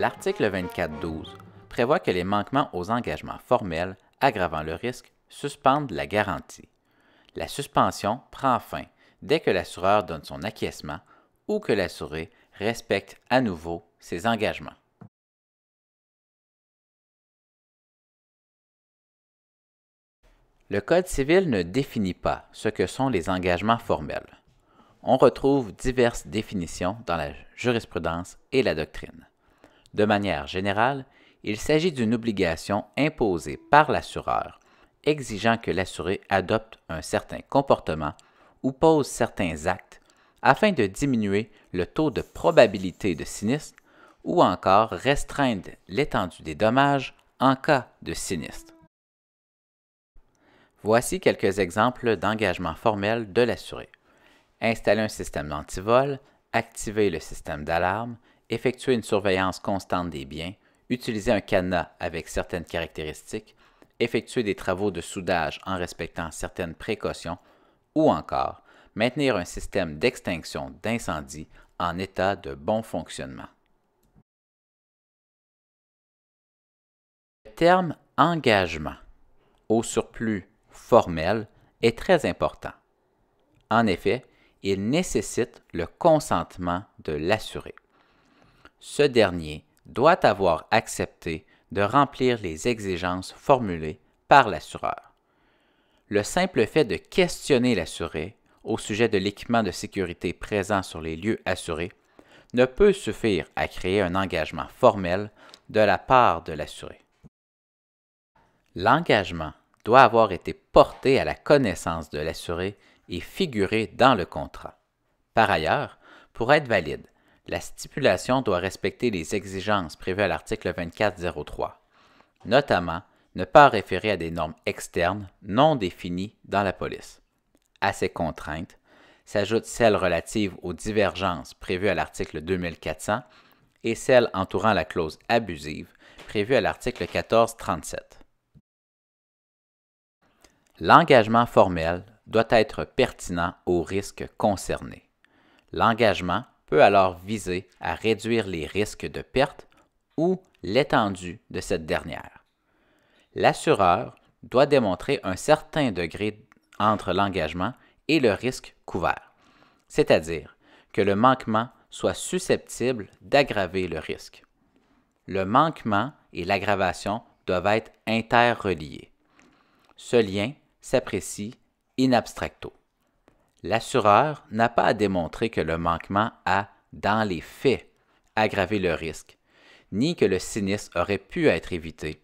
L'article 24.12 prévoit que les manquements aux engagements formels aggravant le risque suspendent la garantie. La suspension prend fin dès que l'assureur donne son acquiescement ou que l'assuré respecte à nouveau ses engagements. Le Code civil ne définit pas ce que sont les engagements formels. On retrouve diverses définitions dans la jurisprudence et la doctrine. De manière générale, il s'agit d'une obligation imposée par l'assureur, exigeant que l'assuré adopte un certain comportement ou pose certains actes afin de diminuer le taux de probabilité de sinistre ou encore restreindre l'étendue des dommages en cas de sinistre. Voici quelques exemples d'engagements formels de l'assuré. Installer un système d'antivol, activer le système d'alarme, effectuer une surveillance constante des biens, utiliser un cadenas avec certaines caractéristiques, effectuer des travaux de soudage en respectant certaines précautions ou encore maintenir un système d'extinction d'incendie en état de bon fonctionnement. Le terme engagement, au surplus formel, est très important. En effet, il nécessite le consentement de l'assuré. Ce dernier doit avoir accepté de remplir les exigences formulées par l'assureur. Le simple fait de questionner l'assuré au sujet de l'équipement de sécurité présent sur les lieux assurés ne peut suffire à créer un engagement formel de la part de l'assuré. L'engagement doit avoir été porté à la connaissance de l'assuré et figurer dans le contrat. Par ailleurs, pour être valide, la stipulation doit respecter les exigences prévues à l'article 2403, notamment ne pas référer à des normes externes non définies dans la police. À ces contraintes s'ajoutent celles relatives aux divergences prévues à l'article 2400 et celles entourant la clause abusive prévue à l'article 1437. L'engagement formel doit être pertinent au risque concerné. L'engagement peut alors viser à réduire les risques de perte ou l'étendue de cette dernière. L'assureur doit démontrer un certain degré entre l'engagement et le risque couvert, c'est-à-dire que le manquement soit susceptible d'aggraver le risque. Le manquement et l'aggravation doivent être interreliés. Ce lien s'apprécie in abstracto. L'assureur n'a pas à démontrer que le manquement a, dans les faits, aggravé le risque, ni que le sinistre aurait pu être évité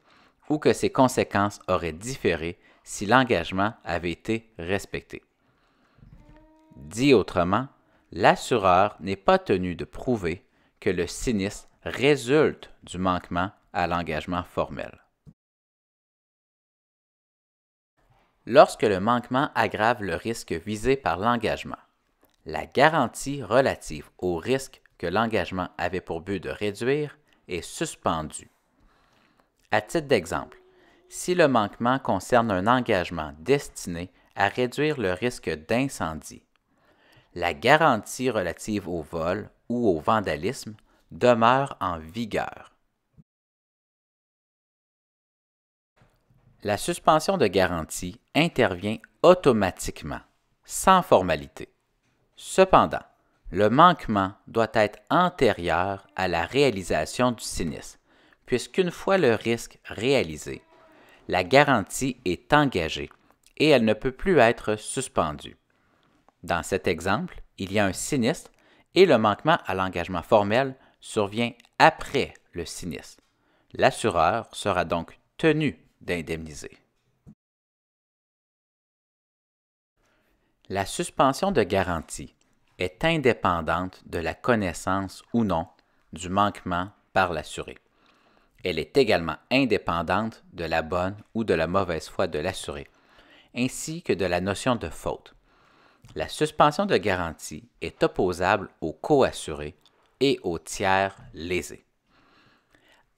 ou que ses conséquences auraient différé si l'engagement avait été respecté. Dit autrement, l'assureur n'est pas tenu de prouver que le sinistre résulte du manquement à l'engagement formel. Lorsque le manquement aggrave le risque visé par l'engagement, la garantie relative au risque que l'engagement avait pour but de réduire est suspendue. À titre d'exemple, si le manquement concerne un engagement destiné à réduire le risque d'incendie, la garantie relative au vol ou au vandalisme demeure en vigueur. La suspension de garantie intervient automatiquement, sans formalité. Cependant, le manquement doit être antérieur à la réalisation du sinistre, puisqu'une fois le risque réalisé, la garantie est engagée et elle ne peut plus être suspendue. Dans cet exemple, il y a un sinistre et le manquement à l'engagement formel survient après le sinistre. L'assureur sera donc tenu d'indemniser. La suspension de garantie est indépendante de la connaissance ou non du manquement par l'assuré. Elle est également indépendante de la bonne ou de la mauvaise foi de l'assuré, ainsi que de la notion de faute. La suspension de garantie est opposable aux coassurés et aux tiers lésés.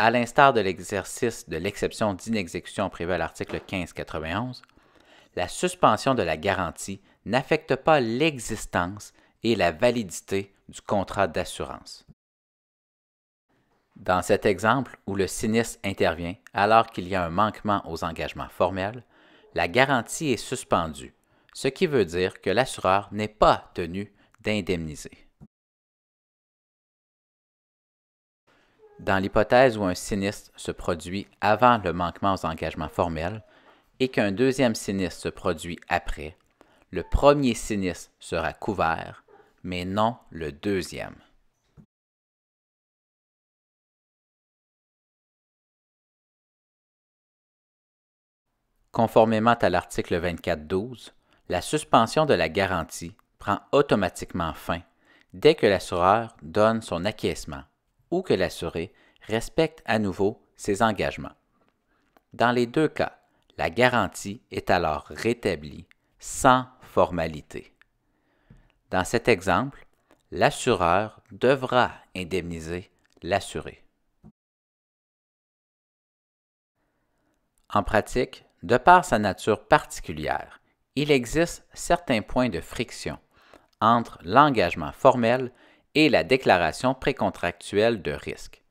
À l'instar de l'exercice de l'exception d'inexécution prévue à l'article 1591, la suspension de la garantie n'affecte pas l'existence et la validité du contrat d'assurance. Dans cet exemple où le sinistre intervient alors qu'il y a un manquement aux engagements formels, la garantie est suspendue, ce qui veut dire que l'assureur n'est pas tenu d'indemniser. Dans l'hypothèse où un sinistre se produit avant le manquement aux engagements formels et qu'un deuxième sinistre se produit après, le premier sinistre sera couvert, mais non le deuxième. Conformément à l'article 24.12, la suspension de la garantie prend automatiquement fin dès que l'assureur donne son acquiescement ou que l'assuré respecte à nouveau ses engagements. Dans les deux cas, la garantie est alors rétablie sans formalité. Dans cet exemple, l'assureur devra indemniser l'assuré. En pratique, de par sa nature particulière, il existe certains points de friction entre l'engagement formel et la déclaration précontractuelle de risque,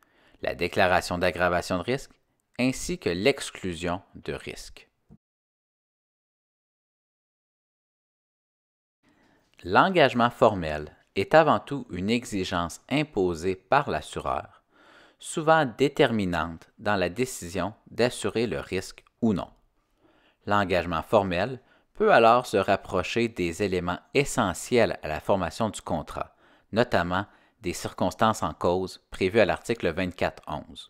la déclaration d'aggravation de risque ainsi que l'exclusion de risque. L'engagement formel est avant tout une exigence imposée par l'assureur, souvent déterminante dans la décision d'assurer le risque ou non. L'engagement formel peut alors se rapprocher des éléments essentiels à la formation du contrat, notamment des circonstances en cause prévues à l'article 24.11.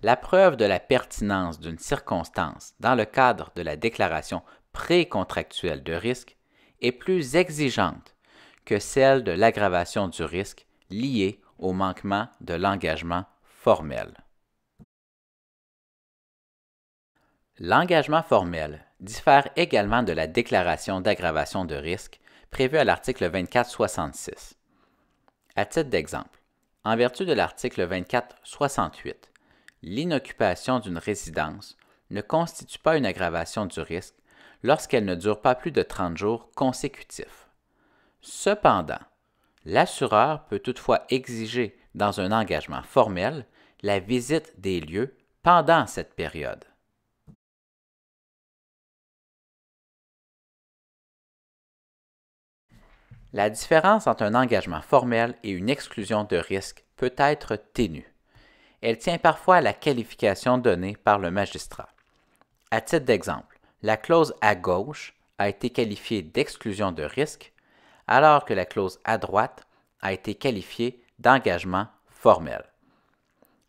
La preuve de la pertinence d'une circonstance dans le cadre de la déclaration précontractuelle de risque est plus exigeante que celle de l'aggravation du risque lié au manquement de l'engagement formel. L'engagement formel diffère également de la déclaration d'aggravation de risque prévue à l'article 24.66. À titre d'exemple, en vertu de l'article 24.68, l'inoccupation d'une résidence ne constitue pas une aggravation du risque lorsqu'elle ne dure pas plus de 30 jours consécutifs. Cependant, l'assureur peut toutefois exiger dans un engagement formel la visite des lieux pendant cette période. La différence entre un engagement formel et une exclusion de risque peut être ténue. Elle tient parfois à la qualification donnée par le magistrat. À titre d'exemple, la clause à gauche a été qualifiée d'exclusion de risque, alors que la clause à droite a été qualifiée d'engagement formel.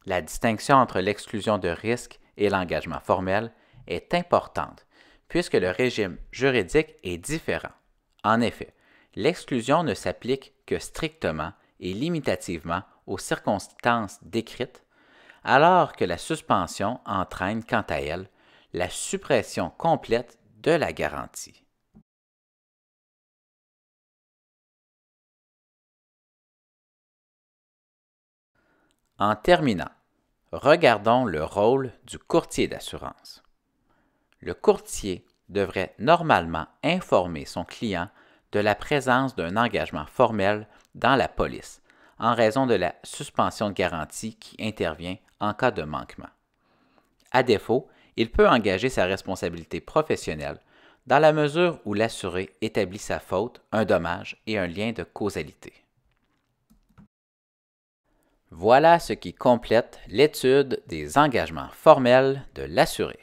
La distinction entre l'exclusion de risque et l'engagement formel est importante, puisque le régime juridique est différent. En effet, l'exclusion ne s'applique que strictement et limitativement aux circonstances décrites, alors que la suspension entraîne quant à elle la suppression complète de la garantie. En terminant, regardons le rôle du courtier d'assurance. Le courtier devrait normalement informer son client de la présence d'un engagement formel dans la police en raison de la suspension de garantie qui intervient en cas de manquement. À défaut, il peut engager sa responsabilité professionnelle dans la mesure où l'assuré établit sa faute, un dommage et un lien de causalité. Voilà ce qui complète l'étude des engagements formels de l'assuré.